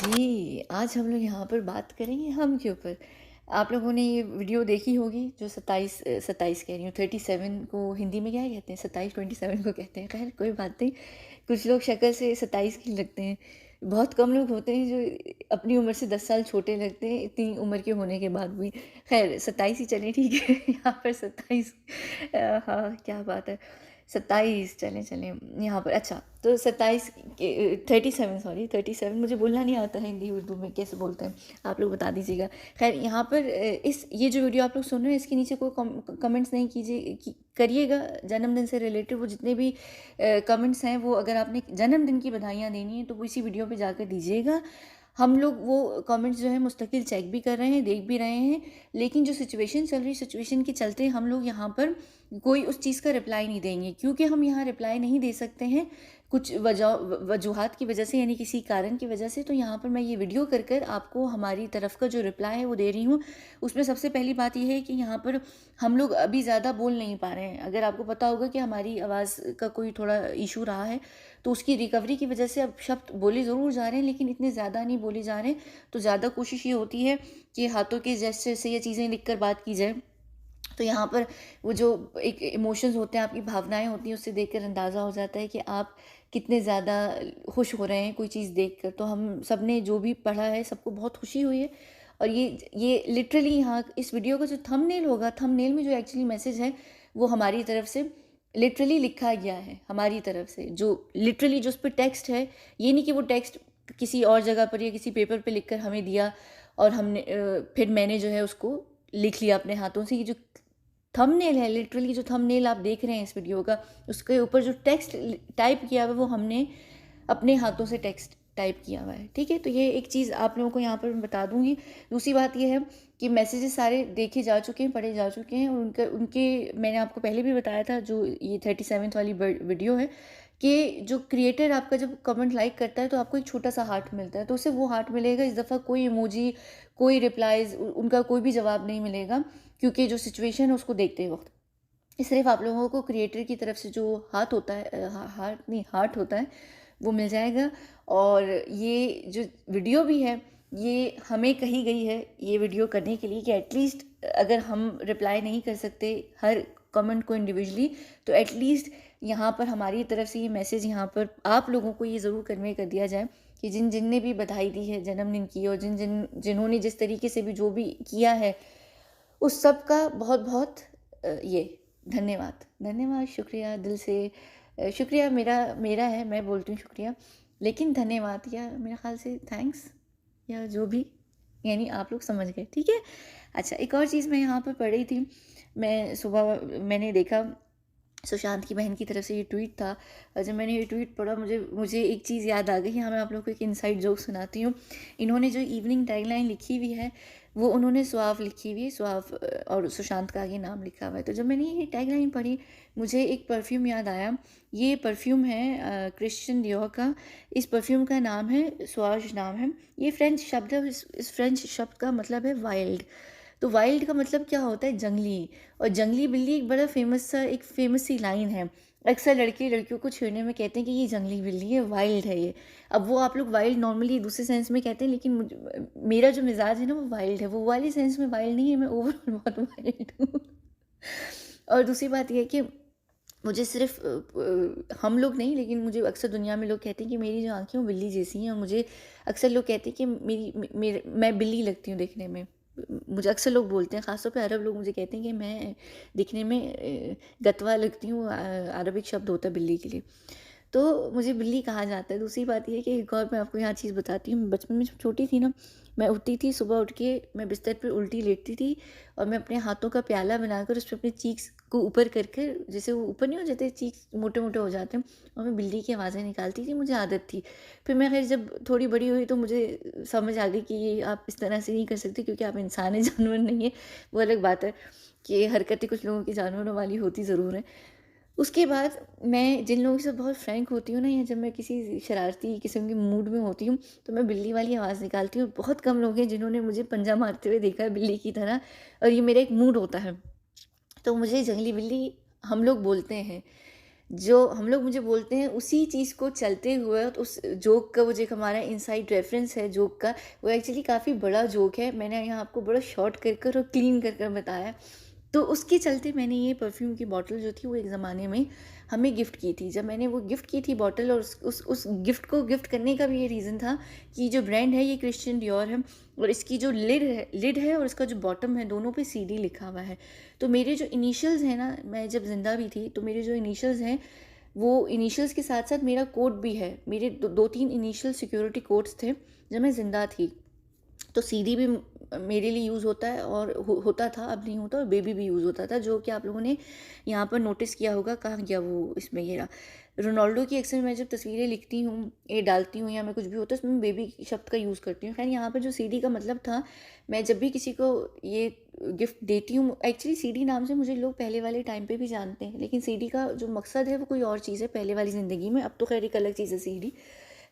जी, आज हम लोग यहाँ पर बात करेंगे हम के ऊपर। आप लोगों ने ये वीडियो देखी होगी जो 27 कह रही हूँ 37 को हिंदी में क्या कहते हैं, 27 को कहते हैं। खैर कोई बात नहीं, कुछ लोग शक्ल से 27 के लगते हैं। बहुत कम लोग होते हैं जो अपनी उम्र से 10 साल छोटे लगते हैं इतनी उम्र के होने के बाद भी। खैर 27 ही चलें, ठीक है। यहाँ पर 27, हाँ क्या बात है। 27 चलें चलें यहाँ पर। अच्छा तो 37, सॉरी 37 मुझे बोलना नहीं आता है हिंदी उर्दू में कैसे बोलते हैं, आप लोग बता दीजिएगा। खैर यहाँ पर इस ये जो वीडियो आप लोग सुन रहे हैं इसके नीचे कोई कमेंट्स नहीं करिएगा। जन्मदिन से रिलेटेड वो जितने भी कमेंट्स हैं, वो अगर आपने जन्मदिन की बधाइयाँ देनी है तो वो इसी वीडियो पे जाकर दीजिएगा। हम लोग वो कमेंट्स जो है मुस्तकिल चेक भी कर रहे हैं, देख भी रहे हैं, लेकिन जो सिचुएशन चल रही सिचुएशन के चलते हम लोग यहाँ पर कोई उस चीज़ का रिप्लाई नहीं देंगे, क्योंकि हम यहाँ रिप्लाई नहीं दे सकते हैं कुछ वजूहात की वजह से, यानी किसी कारण की वजह से। तो यहाँ पर मैं ये वीडियो कर कर आपको हमारी तरफ का जो रिप्लाई है वो दे रही हूँ। उसमें सबसे पहली बात यह है कि यहाँ पर हम लोग अभी ज़्यादा बोल नहीं पा रहे हैं। अगर आपको पता होगा कि हमारी आवाज़ का कोई थोड़ा इशू रहा है, तो उसकी रिकवरी की वजह से अब शब्द बोले ज़रूर जा रहे हैं लेकिन इतने ज़्यादा नहीं बोले जा रहे हैं। तो ज़्यादा कोशिश ये होती है कि हाथों के जेस्चर से ये चीज़ें लिख कर बात की जाए। तो यहाँ पर वो जो एक इमोशंस होते हैं, आपकी भावनाएं होती हैं, उससे देखकर अंदाज़ा हो जाता है कि आप कितने ज़्यादा खुश हो रहे हैं कोई चीज़ देखकर। तो हम सब ने जो भी पढ़ा है सबको बहुत खुशी हुई है। और ये लिटरली यहाँ इस वीडियो का जो थंबनेल होगा, थंबनेल में जो एक्चुअली मैसेज है वो हमारी तरफ से लिटरली लिखा गया है। हमारी तरफ से जो लिटरली जो उस पर टेक्स्ट है, ये नहीं कि वो टेक्स्ट किसी और जगह पर या किसी पेपर पे लिखकर हमें दिया और हमने फिर मैंने जो है उसको लिख लिया अपने हाथों से। ये जो थंबनेल है, लिटरली जो थंबनेल आप देख रहे हैं इस वीडियो का, उसके ऊपर जो टेक्स्ट टाइप किया हुआ है वो हमने अपने हाथों से टेक्स्ट टाइप किया हुआ है, ठीक है। तो ये एक चीज़ आप लोगों को यहाँ पर मैं बता दूंगी। दूसरी बात ये है कि मैसेजेस सारे देखे जा चुके हैं, पढ़े जा चुके हैं, और उनके मैंने आपको पहले भी बताया था जो ये 37 वाली वीडियो है, कि जो क्रिएटर आपका जब कमेंट लाइक करता है तो आपको एक छोटा सा हार्ट मिलता है, तो उसे वो हार्ट मिलेगा। इस दफ़ा कोई इमोजी, कोई रिप्लाईज, उनका कोई भी जवाब नहीं मिलेगा, क्योंकि जो सिचुएशन है उसको देखते वक्त सिर्फ आप लोगों को क्रिएटर की तरफ से जो हाथ होता है, हार्ट होता है, वो मिल जाएगा। और ये जो वीडियो भी है ये हमें कही गई है ये वीडियो करने के लिए कि एटलीस्ट अगर हम रिप्लाई नहीं कर सकते हर कमेंट को इंडिविजुअली, तो एटलीस्ट यहाँ पर हमारी तरफ से ये मैसेज यहाँ पर आप लोगों को ये ज़रूर कन्वे कर दिया जाए कि जिनने भी बधाई दी है जन्मदिन की, और जिन्होंने जिस तरीके से भी जो भी किया है, उस सब का बहुत बहुत ये धन्यवाद। धन्यवाद, शुक्रिया, दिल से शुक्रिया मेरा मेरा है, मैं बोलती हूँ शुक्रिया, लेकिन धन्यवाद या मेरे ख्याल से थैंक्स या जो भी, यानी आप लोग समझ गए, ठीक है। अच्छा, एक और चीज़ मैं यहाँ पर पढ़ रही थी, मैं सुबह मैंने देखा सुशांत की बहन की तरफ से ये ट्वीट था। और जब मैंने ये ट्वीट पढ़ा मुझे मुझे एक चीज़ याद आ गई। हाँ, मैं आप लोगों को एक इनसाइड जोक सुनाती हूँ। इन्होंने जो इवनिंग टैगलाइन लिखी हुई है वो उन्होंने स्वाव लिखी हुई है, स्वाव, और सुशांत का आगे नाम लिखा हुआ है। तो जब मैंने ये टैगलाइन पढ़ी मुझे एक परफ्यूम याद आया। ये परफ्यूम है क्रिश्चियन डियोर का। इस परफ्यूम का नाम है स्वाज, नाम है। ये फ्रेंच शब्द है। इस फ्रेंच शब्द का मतलब है वाइल्ड। तो वाइल्ड का मतलब क्या होता है? जंगली। और जंगली बिल्ली एक बड़ा एक फेमस सी लाइन है। अक्सर लड़के लड़कियों को छेड़ने में कहते हैं कि ये जंगली बिल्ली है, वाइल्ड है ये। अब वो आप लोग वाइल्ड नॉर्मली दूसरे सेंस में कहते हैं, लेकिन मेरा जो मिजाज है ना वो वाइल्ड है, वो वाली सेंस में वाइल्ड नहीं है, मैं ओवरऑल बहुत वाइल्ड हूँ। और दूसरी बात यह है कि मुझे सिर्फ हम लोग नहीं, लेकिन मुझे अक्सर दुनिया में लोग कहते हैं कि मेरी जो आंखें वो बिल्ली जैसी हैं, और मुझे अक्सर लोग कहते हैं कि मैं बिल्ली लगती हूँ देखने में। मुझे अक्सर लोग बोलते हैं, ख़ासतौर पे अरब लोग मुझे कहते हैं कि मैं दिखने में गतवा लगती हूँ। अरबिक शब्द होता है बिल्ली के लिए, तो मुझे बिल्ली कहा जाता है। दूसरी बात ये है कि एक और मैं आपको यहाँ चीज़ बताती हूँ। बचपन में जब छोटी थी ना, मैं उठती थी सुबह, उठ के मैं बिस्तर पर उल्टी लेटती थी, और मैं अपने हाथों का प्याला बनाकर उस पर अपने चीक्स को ऊपर करके, जैसे वो ऊपर नहीं हो जाते चीक्स मोटे मोटे हो जाते हैं, और मैं बिल्ली की आवाज़ें निकालती थी। मुझे आदत थी। फिर मैं खैर जब थोड़ी बड़ी हुई तो मुझे समझ आ गई कि ये आप इस तरह से नहीं कर सकते, क्योंकि आप इंसान हैं, जानवर नहीं है। वो अलग बात है कि हरकतें कुछ लोगों की जानवरों वाली होती ज़रूर हैं। उसके बाद मैं जिन लोगों के साथ बहुत फ्रैंक होती हूँ ना, या जब मैं किसी शरारती किस्म के मूड में होती हूँ, तो मैं बिल्ली वाली आवाज़ निकालती हूँ। बहुत कम लोग हैं जिन्होंने मुझे पंजा मारते हुए देखा है बिल्ली की तरह, और ये मेरा एक मूड होता है। तो मुझे जंगली बिल्ली हम लोग बोलते हैं। जो हम लोग मुझे बोलते हैं उसी चीज़ को चलते हुए, तो उस जोक का वो जो एक हमारा इनसाइड रेफरेंस है जोक का, वो एक्चुअली काफ़ी बड़ा जोक है। मैंने यहाँ आपको बड़ा शॉर्ट कर कर और क्लीन कर कर बताया। तो उसके चलते मैंने ये परफ्यूम की बॉटल जो थी वो एक ज़माने में हमें गिफ्ट की थी। जब मैंने वो गिफ्ट की थी बॉटल, और उस गिफ्ट को गिफ्ट करने का भी ये रीज़न था कि जो ब्रांड है ये क्रिश्चियन डियोर है, और इसकी जो लिड है और इसका जो बॉटम है, दोनों पे सीडी लिखा हुआ है। तो मेरे जो इनिशियल्स हैं ना, मैं जब ज़िंदा भी थी तो मेरे जो इनिशियल्स हैं, वो इनिशियल्स के साथ साथ मेरा कोड भी है। मेरे 2-3 इनिशियल सिक्योरिटी कोड्स थे जब मैं ज़िंदा थी। तो सीडी भी मेरे लिए यूज़ होता है, और होता था, अब नहीं होता, और बेबी भी यूज़ होता था, जो कि आप लोगों ने यहाँ पर नोटिस किया होगा। कहाँ गया वो इसमें, ये रहा। रोनाल्डो की अक्सर मैं जब तस्वीरें लिखती हूँ, ये डालती हूँ, या मैं कुछ भी होता है उसमें मैं बेबी शब्द का यूज़ करती हूँ। खैर, यहाँ पर जो सीडी का मतलब था, मैं जब भी किसी को ये गिफ्ट देती हूँ, एक्चुअली सीडी नाम से मुझे लोग पहले वाले टाइम पे भी जानते हैं, लेकिन सीडी का जो मकसद है वो कोई और चीज़ है पहले वाली ज़िंदगी में। अब तो खैर एक अलग चीज़ है सीडी।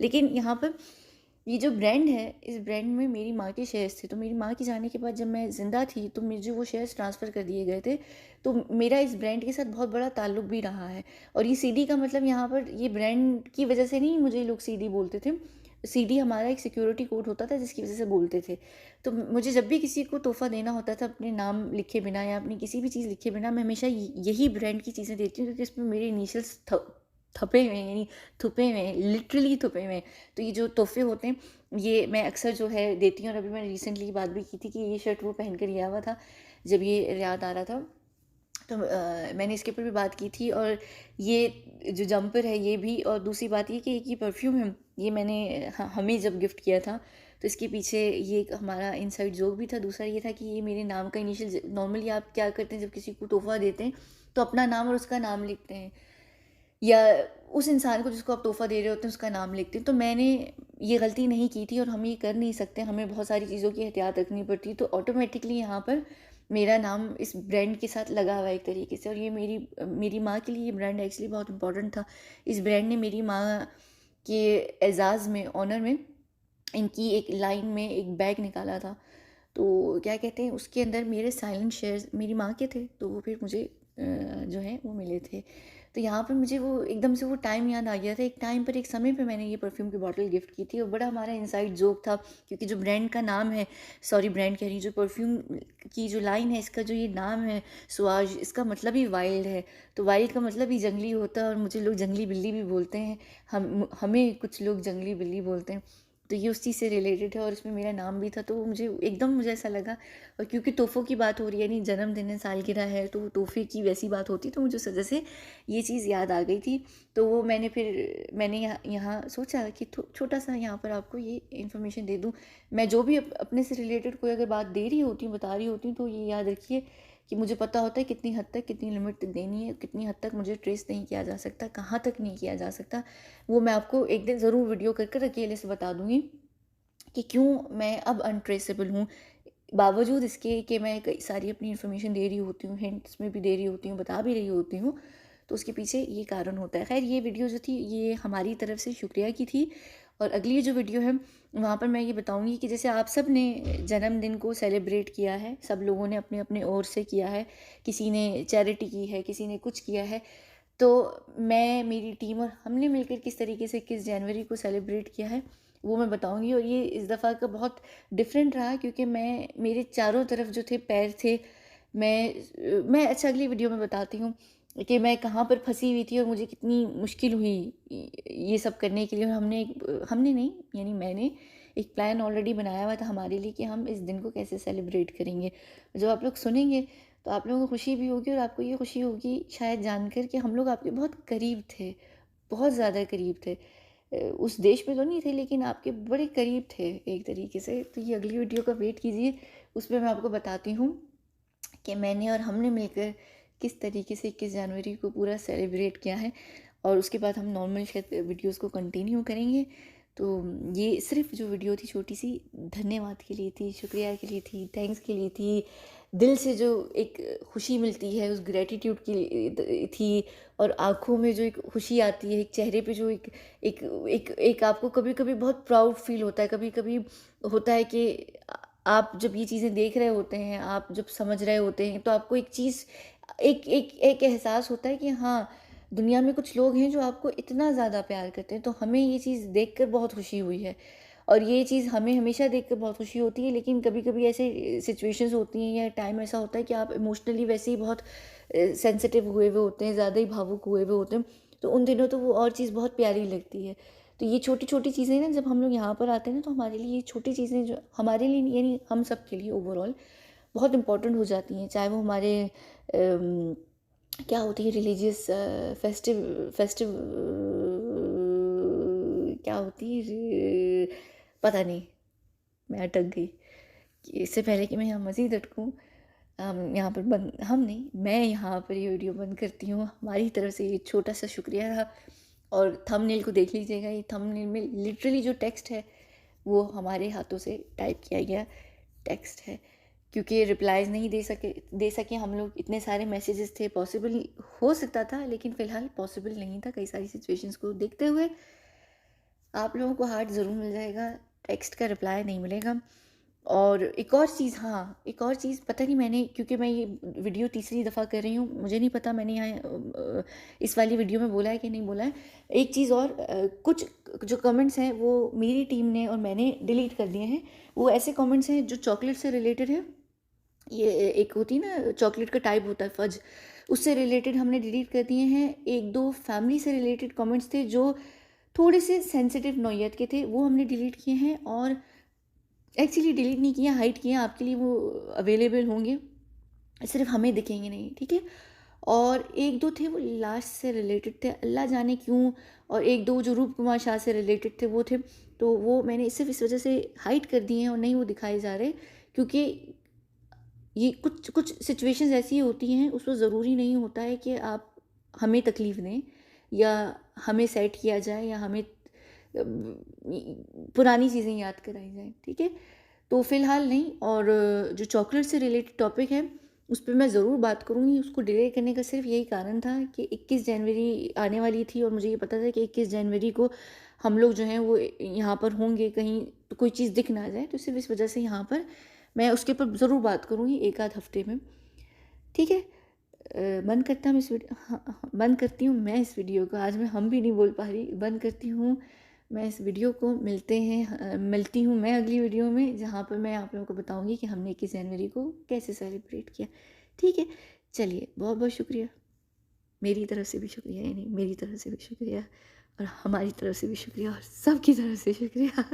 लेकिन यहाँ पर ये जो ब्रांड है, इस ब्रांड में मेरी माँ के शेयर्स थे। तो मेरी माँ के जाने के बाद जब मैं ज़िंदा थी तो मुझे वो शेयर्स ट्रांसफ़र कर दिए गए थे। तो मेरा इस ब्रांड के साथ बहुत बड़ा ताल्लुक भी रहा है। और ये सीडी का मतलब यहाँ पर ये ब्रांड की वजह से नहीं मुझे लोग सीडी बोलते थे। सीडी हमारा एक सिक्योरिटी कोड होता था जिसकी वजह से बोलते थे। तो मुझे जब भी किसी को तोहफ़ा देना होता था अपने नाम लिखे बिना या अपनी किसी भी चीज़ लिखे बिना, मैं हमेशा यही ब्रांड की चीज़ें देती हूँ, क्योंकि इसमें मेरे इनिशियल्स थपे हुए हैं, यानी छुपे हुए हैं, लिटरली छुपे हुए हैं। तो ये जो तोहफ़े होते हैं, ये मैं अक्सर जो है देती हूँ। और अभी मैंने रिसेंटली बात भी की थी कि ये शर्ट वो पहन कर गया हुआ था जब ये रियाद आ रहा था। तो मैंने इसके ऊपर भी बात की थी। और ये जो जंपर है ये भी, और दूसरी बात ये कि एक ये परफ्यूम है, ये मैंने हमें जब गिफ्ट किया था, तो इसके पीछे ये एक हमारा इनसाइड जोक भी था। दूसरा ये था कि ये मेरे नाम का इनिशियल, नॉर्मली आप क्या करते हैं जब किसी को तोहफ़ा देते हैं तो अपना नाम और उसका नाम लिखते हैं, या उस इंसान को जिसको आप तोहफ़ा दे रहे होते हैं उसका नाम लिखते हैं। तो मैंने ये गलती नहीं की थी, और हम ये कर नहीं सकते, हमें बहुत सारी चीज़ों की एहतियात रखनी पड़ती है। तो ऑटोमेटिकली यहाँ पर मेरा नाम इस ब्रांड के साथ लगा हुआ है एक तरीके से। और ये मेरी माँ के लिए ये ब्रांड एक्चुअली बहुत इंपॉर्टेंट था। इस ब्रांड ने मेरी माँ के एज़ाज़ में, ऑनर में, इनकी एक लाइन में एक बैग निकाला था। तो क्या कहते हैं, उसके अंदर मेरे साइलेंट शेयर्स मेरी माँ के थे, तो वो फिर मुझे जो है वो मिले थे। तो यहाँ पर मुझे वो एकदम से वो टाइम याद आ गया था। एक टाइम पर, एक समय पे मैंने ये परफ्यूम की बॉटल गिफ्ट की थी, और बड़ा हमारा इनसाइड जोक था, क्योंकि जो ब्रांड का नाम है, सॉरी ब्रांड कह रही हूँ, जो परफ्यूम की जो लाइन है, इसका जो ये नाम है सुआज, इसका मतलब ही वाइल्ड है। तो वाइल्ड का मतलब ही जंगली होता है, और मुझे लोग जंगली बिल्ली भी बोलते हैं। हमें कुछ लोग जंगली बिल्ली बोलते हैं। तो ये उस चीज़ से रिलेटेड है, और इसमें मेरा नाम भी था। तो मुझे ऐसा लगा, और क्योंकि तोहफ़ों की बात हो रही है, नहीं जन्मदिन है, सालगिरह है, तो तोहफ़े की वैसी बात होती, तो मुझे उस वजह से ये चीज़ याद आ गई थी। तो वो मैंने यहाँ यहाँ सोचा कि छोटा सा यहाँ पर आपको ये इन्फॉर्मेशन दे दूँ। मैं जो भी अपने से रिलेटेड कोई अगर बात दे रही होती हूँ, बता रही होती हूँ, तो ये याद रखिए कि मुझे पता होता है कितनी हद तक, कितनी लिमिट तक देनी है, कितनी हद तक मुझे ट्रेस नहीं किया जा सकता, कहाँ तक नहीं किया जा सकता। वो मैं आपको एक दिन ज़रूर वीडियो कर कर अकेले से बता दूँगी कि क्यों मैं अब अनट्रेसेबल हूँ। बावजूद इसके कि मैं कई सारी अपनी इन्फॉर्मेशन दे रही होती हूँ, हिंट्स में भी दे रही होती हूँ, बता भी रही होती हूँ, तो उसके पीछे ये कारण होता है। खैर, ये वीडियो जो थी ये हमारी तरफ से शुक्रिया की थी। और अगली जो वीडियो है वहाँ पर मैं ये बताऊँगी कि जैसे आप सब ने जन्मदिन को सेलिब्रेट किया है, सब लोगों ने अपने अपने ओर से किया है, किसी ने चैरिटी की है, किसी ने कुछ किया है। तो मैं, मेरी टीम और हमने मिलकर किस तरीके से 21 जनवरी को सेलिब्रेट किया है वो मैं बताऊंगी। और ये इस दफ़ा का बहुत डिफरेंट रहा, क्योंकि मेरे चारों तरफ जो थे पैर थे। मैं अच्छा अगली वीडियो में बताती हूँ कि मैं कहाँ पर फंसी हुई थी और मुझे कितनी मुश्किल हुई ये सब करने के लिए। और हमने नहीं, यानी मैंने एक प्लान ऑलरेडी बनाया हुआ था हमारे लिए कि हम इस दिन को कैसे सेलिब्रेट करेंगे। जो आप लोग सुनेंगे तो आप लोगों को खुशी भी होगी, और आपको ये खुशी होगी शायद जानकर कि हम लोग आपके बहुत करीब थे, बहुत ज़्यादा करीब थे। उस देश में तो नहीं थे, लेकिन आपके बड़े करीब थे एक तरीके से। तो ये अगली वीडियो का वेट कीजिए, उसमें मैं आपको बताती हूँ कि मैंने और हमने मिलकर किस तरीके से 21 जनवरी को पूरा सेलिब्रेट किया है। और उसके बाद हम नॉर्मल शायद वीडियोज़ को कंटिन्यू करेंगे। तो ये सिर्फ जो वीडियो थी छोटी सी, धन्यवाद के लिए थी, शुक्रिया के लिए थी, थैंक्स के लिए थी, दिल से जो एक खुशी मिलती है उस ग्रेटिट्यूड की थी। और आँखों में जो एक खुशी आती है, एक चेहरे पे जो एक एक एक एक आपको कभी कभी बहुत प्राउड फील होता है, कभी कभी होता है कि आप जब ये चीज़ें देख रहे होते हैं, आप जब समझ रहे होते हैं, तो आपको एक चीज़, एक एक एक एहसास होता है कि हाँ, दुनिया में कुछ लोग हैं जो आपको इतना ज़्यादा प्यार करते हैं, तो हमें ये चीज़ देखकर बहुत खुशी हुई है। और ये चीज़ हमें हमेशा देखकर बहुत खुशी होती है, लेकिन कभी-कभी ऐसे सिचुएशंस होती हैं या टाइम ऐसा होता है कि आप इमोशनली वैसे ही बहुत सेंसिटिव हुए हुए होते हैं, ज़्यादा ही भावुक हुए हुए होते हैं, तो उन दिनों तो वो और चीज़ बहुत प्यारी लगती है। तो ये छोटी-छोटी चीज़ें ना जब हम लोग यहाँ पर आते हैं ना, तो हमारे लिए ये छोटी चीज़ें जो हमारे लिए यानी हम सब के लिए ओवरऑल बहुत इम्पोर्टेंट हो जाती हैं। चाहे वो हमारे अम, क्या होती है रिलीजियस फेस्टिव फेस्टिव क्या होती है पता नहीं, मैं अटक गई कि इससे पहले कि मैं यहाँ मज़ीद अटकूँ, हम यहाँ पर बंद हम नहीं मैं यहाँ पर ये वीडियो बंद करती हूँ। हमारी तरफ से ये छोटा सा शुक्रिया रहा। और थंबनेल को देख लीजिएगा, ये थंबनेल में लिटरली जो टेक्स्ट है वो हमारे हाथों से टाइप किया गया टेक्स्ट है, क्योंकि रिप्लाईज़ नहीं दे सके हम लोग। इतने सारे मैसेजेस थे, पॉसिबल हो सकता था लेकिन फ़िलहाल पॉसिबल नहीं था कई सारी सिचुएशंस को देखते हुए। आप लोगों को हार्ट ज़रूर मिल जाएगा, टेक्स्ट का रिप्लाई नहीं मिलेगा। और एक और चीज़, हाँ, एक और चीज़ पता नहीं मैंने, क्योंकि मैं ये वीडियो तीसरी दफ़ा कर रही हूँ, मुझे नहीं पता मैंने यहाँ इस वाली वीडियो में बोला है कि नहीं बोला है। एक चीज़ और, कुछ जो कमेंट्स हैं वो मेरी टीम ने और मैंने डिलीट कर दिए हैं। वो ऐसे कमेंट्स हैं जो चॉकलेट से रिलेटेड है। ये एक होती है ना चॉकलेट का टाइप होता है फज, उससे रिलेटेड हमने डिलीट कर दिए हैं। एक दो फैमिली से रिलेटेड कमेंट्स थे जो थोड़े से सेंसिटिव नौयत के थे, वो हमने डिलीट किए हैं। और एक्चुअली डिलीट नहीं किया, हाइड किया, आपके लिए वो अवेलेबल होंगे, सिर्फ हमें दिखेंगे नहीं, ठीक है। और एक दो थे वो लास्ट से रिलेटेड थे, अल्लाह जाने क्यों। और एक दो जो रूप कुमार शाह से रिलेटेड थे वो थे, तो वो मैंने सिर्फ इस वजह से हाइड कर दिए हैं और नहीं वो दिखाए जा रहे, क्योंकि ये कुछ कुछ सिचुएशंस ऐसी होती हैं, उसमें ज़रूरी नहीं होता है कि आप हमें तकलीफ़ दें या हमें सेट किया जाए या हमें पुरानी चीज़ें याद कराई जाएँ, ठीक है। तो फ़िलहाल नहीं। और जो चॉकलेट से रिलेटेड टॉपिक है उस पे मैं ज़रूर बात करूँगी। उसको डिले करने का सिर्फ यही कारण था कि 21 जनवरी आने वाली थी और मुझे ये पता था कि 21 जनवरी को हम लोग जो हैं वो यहाँ पर होंगे कहीं, तो कोई चीज़ दिख ना जाए, तो सिर्फ इस वजह से यहाँ पर मैं उसके ऊपर ज़रूर बात करूँगी एक आध हफ्ते में, ठीक है। बंद करता हूँ इस वीडियो, हाँ हाँ, बंद करती हूँ मैं इस वीडियो को। आज मैं हम भी नहीं बोल पा रही, बंद करती हूँ मैं इस वीडियो को। मिलती हूँ मैं अगली वीडियो में, जहाँ पर मैं आप लोगों को बताऊँगी कि हमने 21 जनवरी को कैसे सेलिब्रेट किया, ठीक है। चलिए, बहुत बहुत शुक्रिया, मेरी तरफ से भी शुक्रिया, यानी मेरी तरफ से भी शुक्रिया और हमारी तरफ से भी शुक्रिया और सबकी तरफ से शुक्रिया।